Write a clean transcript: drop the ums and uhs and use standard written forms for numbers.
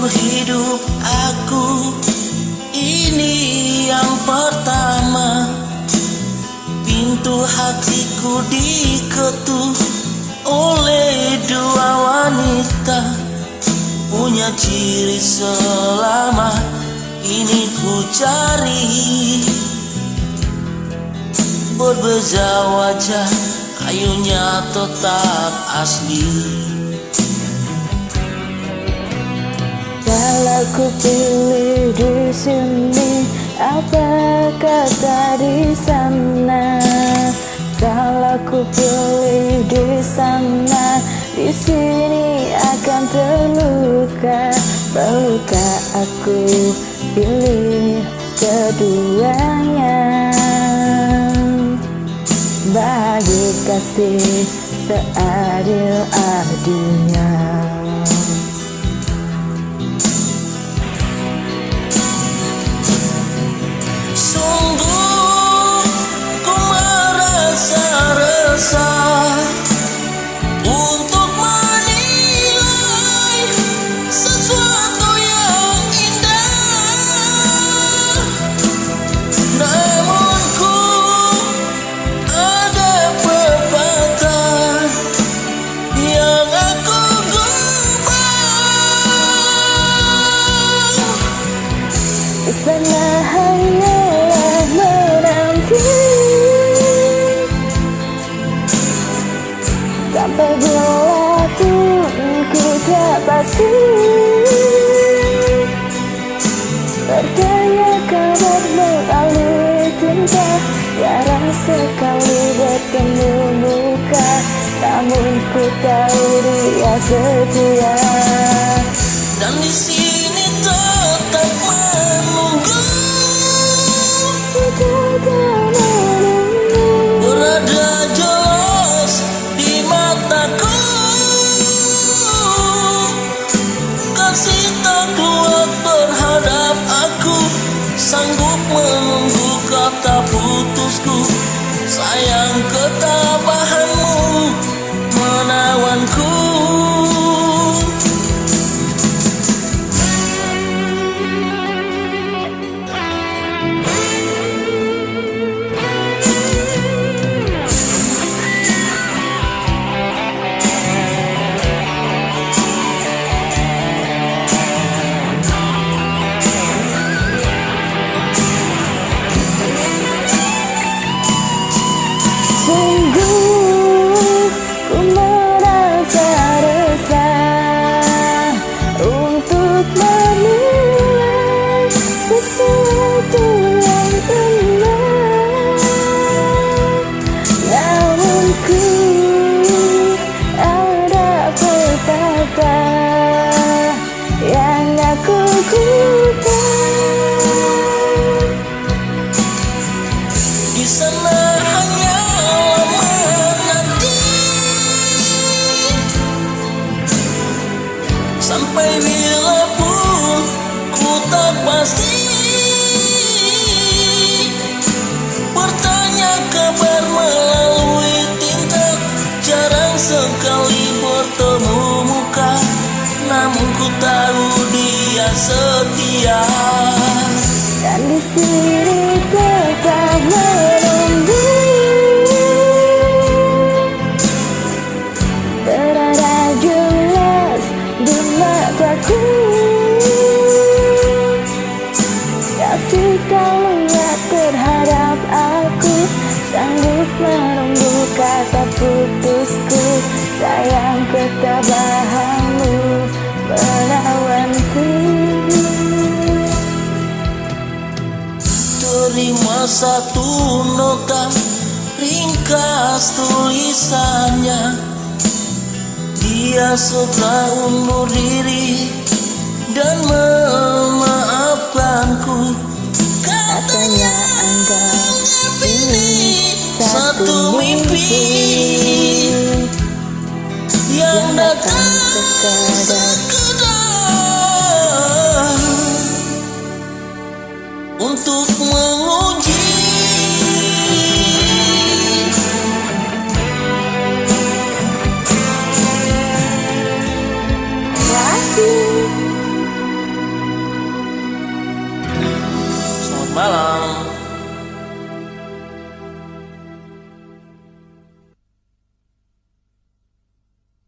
seumur hidup aku. Ini yang pertama, pintu hatiku diketuk oleh dua wanita, punya ciri selama ini ku cari. Berbeza wajah, ayunya tetap asli. Kalau ku pilih di sini, apa kata di sana? Kalau ku pilih di sana, di sini akan terluka. Perlukah aku pilih keduanya? Bagi kasih seadil-adilnya. Sungguh ku merasa resah untuk menilai sesuatu yang indah. Namun ku ada pepatah yang aku gubah. Sana hanyalah menanti sampai bila pun ku tak pasti. Bertanya kabar melalui tinta, jarang sekali bertemu muka, namun ku tahu dia setia. Dan di sini tetap menunggu, berada jelas di mataku. Kasih tak kuat terhadap aku, sanggup menunggu kata putusku. Sayang ketabahanmu menawanku. Sungguh ku merasa resah untuk menilai sesuatu yang indah. Namun ku ada pepatah yang aku gubah. Di sana hanya menanti sampai bila pun ku tak pasti. Bertanya kabar melalui tinta, jarang sekali bertemu muka, namun ku tahu dia setia. Dan di sini tetap menunggu, berada jelas di mataku. Kasih karunia terhadap aku, sanggup menunggu kata putusku. Sayang ketabahanmu menawanku. Terima satu nota ringkas tulisannya. Dia sudah undur diri dan memaafkanku. Katanya anggap ini satu mimpi yang datang sekedar untuk menguji